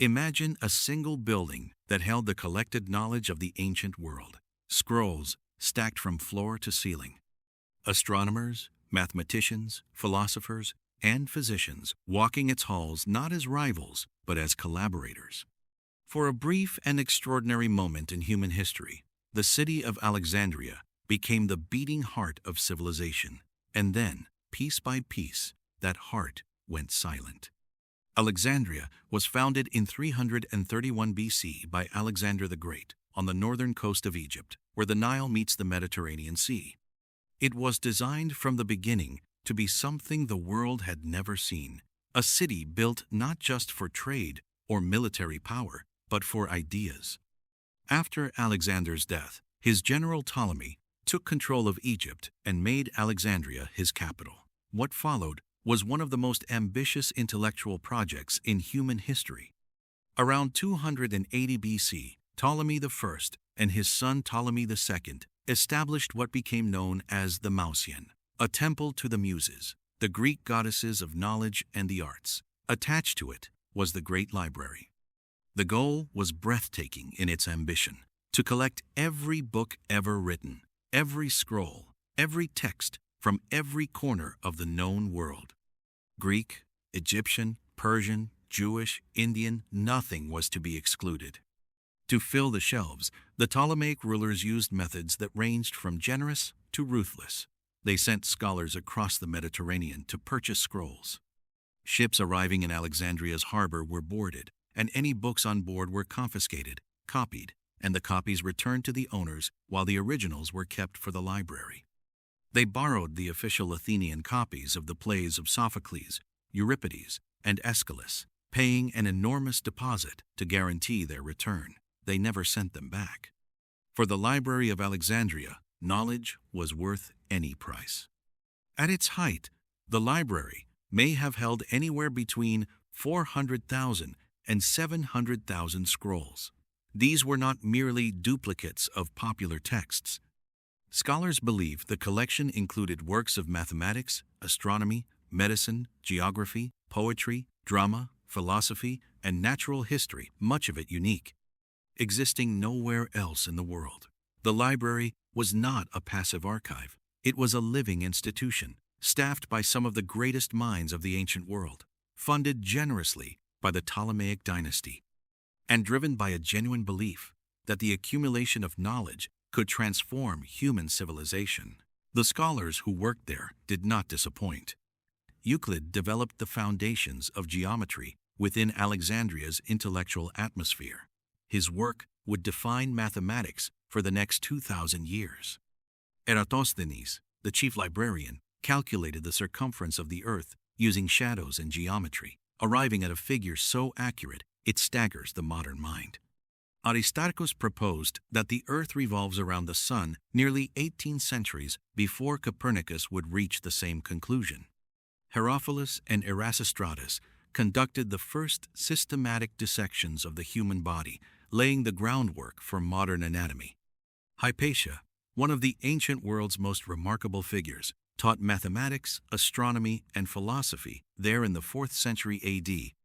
Imagine a single building that held the collected knowledge of the ancient world, scrolls stacked from floor to ceiling. Astronomers, mathematicians, philosophers, and physicians walking its halls not as rivals, but as collaborators. For a brief and extraordinary moment in human history, the city of Alexandria became the beating heart of civilization, and then, piece by piece, that heart went silent. Alexandria was founded in 331 BC by Alexander the Great on the northern coast of Egypt, where the Nile meets the Mediterranean Sea. It was designed from the beginning to be something the world had never seen, a city built not just for trade or military power, but for ideas. After Alexander's death, his general Ptolemy took control of Egypt and made Alexandria his capital. What followed was one of the most ambitious intellectual projects in human history. Around 280 BC, Ptolemy I and his son Ptolemy II established what became known as the Mauseon, a temple to the Muses, the Greek goddesses of knowledge and the arts. Attached to it was the Great Library. The goal was breathtaking in its ambition: to collect every book ever written, every scroll, every text from every corner of the known world. Greek, Egyptian, Persian, Jewish, Indian, nothing was to be excluded. To fill the shelves, the Ptolemaic rulers used methods that ranged from generous to ruthless. They sent scholars across the Mediterranean to purchase scrolls. Ships arriving in Alexandria's harbor were boarded, and any books on board were confiscated, copied, and the copies returned to the owners while the originals were kept for the library. They borrowed the official Athenian copies of the plays of Sophocles, Euripides, and Aeschylus, paying an enormous deposit to guarantee their return. They never sent them back. For the Library of Alexandria, knowledge was worth any price. At its height, the library may have held anywhere between 400,000 and 700,000 scrolls. These were not merely duplicates of popular texts. Scholars believe the collection included works of mathematics, astronomy, medicine, geography, poetry, drama, philosophy, and natural history, much of it unique, existing nowhere else in the world. The library was not a passive archive. It was a living institution, staffed by some of the greatest minds of the ancient world, funded generously by the Ptolemaic dynasty, and driven by a genuine belief that the accumulation of knowledge could transform human civilization. The scholars who worked there did not disappoint. Euclid developed the foundations of geometry within Alexandria's intellectual atmosphere. His work would define mathematics for the next 2,000 years. Eratosthenes, the chief librarian, calculated the circumference of the earth using shadows and geometry, arriving at a figure so accurate it staggers the modern mind. Aristarchus proposed that the earth revolves around the sun nearly 18 centuries before Copernicus would reach the same conclusion. Herophilus and Erasistratus conducted the first systematic dissections of the human body, laying the groundwork for modern anatomy. Hypatia, one of the ancient world's most remarkable figures, taught mathematics, astronomy, and philosophy there in the 4th century AD,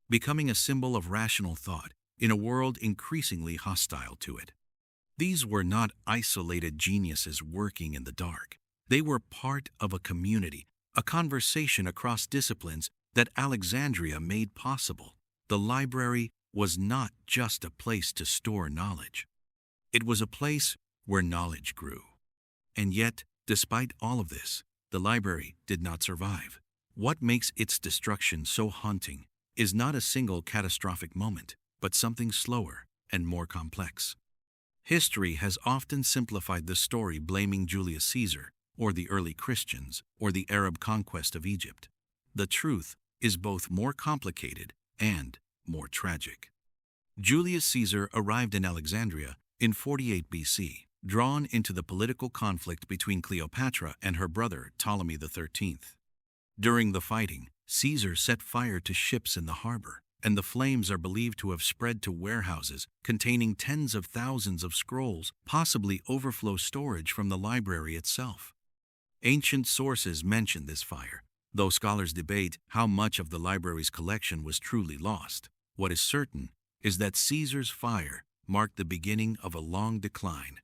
becoming a symbol of rational thought in a world increasingly hostile to it. These were not isolated geniuses working in the dark. They were part of a community, a conversation across disciplines that Alexandria made possible. The library was not just a place to store knowledge. It was a place where knowledge grew. And yet, despite all of this, the library did not survive. What makes its destruction so haunting is not a single catastrophic moment, but something slower and more complex. History has often simplified the story blaming Julius Caesar, or the early Christians, or the Arab conquest of Egypt. The truth is both more complicated and more tragic. Julius Caesar arrived in Alexandria in 48 BC, drawn into the political conflict between Cleopatra and her brother Ptolemy XIII. During the fighting, Caesar set fire to ships in the harbor, and the flames are believed to have spread to warehouses containing tens of thousands of scrolls, possibly overflow storage from the library itself. Ancient sources mention this fire, though scholars debate how much of the library's collection was truly lost. What is certain is that Caesar's fire marked the beginning of a long decline.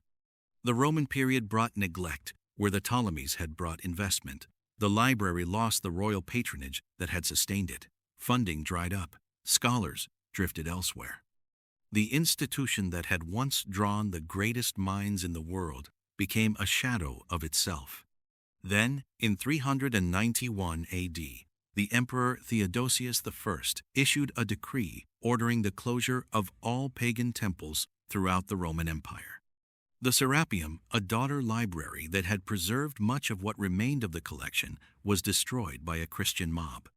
The Roman period brought neglect where the Ptolemies had brought investment. The library lost the royal patronage that had sustained it. Funding dried up. Scholars drifted elsewhere. The institution that had once drawn the greatest minds in the world became a shadow of itself. Then, in 391 AD, the Emperor Theodosius I issued a decree ordering the closure of all pagan temples throughout the Roman Empire. The Serapeum, a daughter library that had preserved much of what remained of the collection, was destroyed by a Christian mob.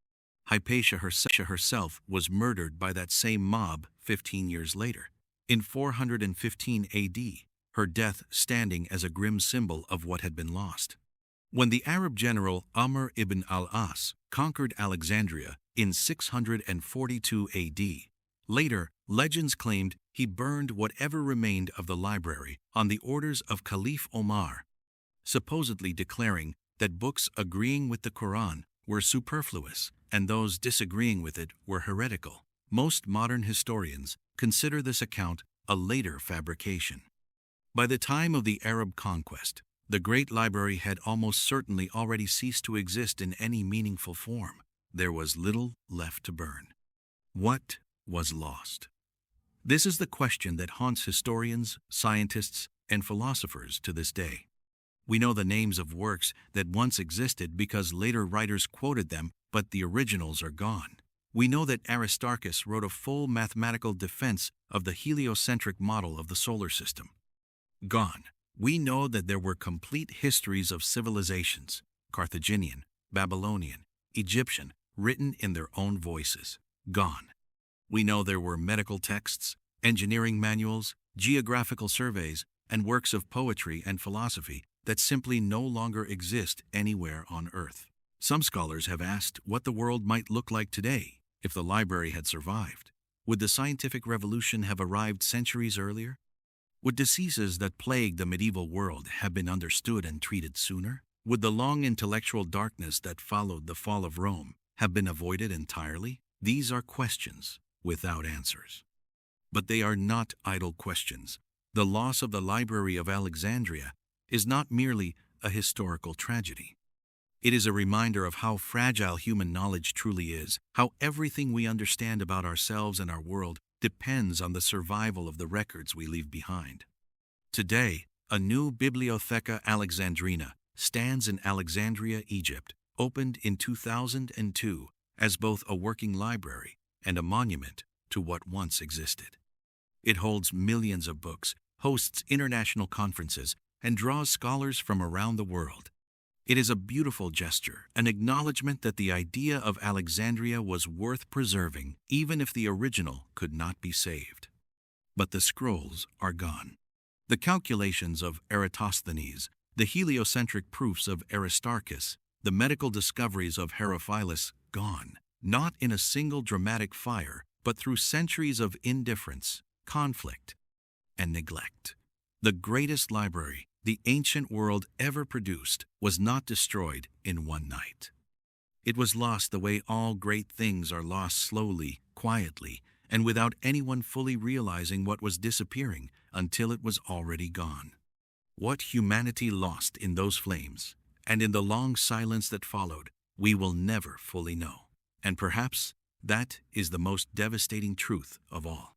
Hypatia herself was murdered by that same mob 15 years later, in 415 AD, her death standing as a grim symbol of what had been lost. When the Arab general Amr ibn al-As conquered Alexandria in 642 AD, later legends claimed he burned whatever remained of the library on the orders of Caliph Omar, supposedly declaring that books agreeing with the Quran were superfluous and those disagreeing with it were heretical. Most modern historians consider this account a later fabrication. By the time of the Arab conquest, the Great Library had almost certainly already ceased to exist in any meaningful form. There was little left to burn. What was lost? This is the question that haunts historians, scientists, and philosophers to this day. We know the names of works that once existed because later writers quoted them, but the originals are gone. We know that Aristarchus wrote a full mathematical defense of the heliocentric model of the solar system. Gone. We know that there were complete histories of civilizations, Carthaginian, Babylonian, Egyptian, written in their own voices. Gone. We know there were medical texts, engineering manuals, geographical surveys, and works of poetry and philosophy that simply no longer exist anywhere on Earth. Some scholars have asked what the world might look like today if the library had survived. Would the scientific revolution have arrived centuries earlier? Would diseases that plagued the medieval world have been understood and treated sooner? Would the long intellectual darkness that followed the fall of Rome have been avoided entirely? These are questions without answers. But they are not idle questions. The loss of the Library of Alexandria is not merely a historical tragedy. It is a reminder of how fragile human knowledge truly is, how everything we understand about ourselves and our world depends on the survival of the records we leave behind. Today, a new Bibliotheca Alexandrina stands in Alexandria, Egypt, opened in 2002 as both a working library and a monument to what once existed. It holds millions of books, hosts international conferences, and draws scholars from around the world. It is a beautiful gesture, an acknowledgement that the idea of Alexandria was worth preserving, even if the original could not be saved. But the scrolls are gone. The calculations of Eratosthenes, the heliocentric proofs of Aristarchus, the medical discoveries of Herophilus, gone, not in a single dramatic fire, but through centuries of indifference, conflict, and neglect. The greatest library the ancient world ever produced was not destroyed in one night. It was lost the way all great things are lost slowly, quietly, and without anyone fully realizing what was disappearing until it was already gone. What humanity lost in those flames, and in the long silence that followed, we will never fully know. And perhaps that is the most devastating truth of all.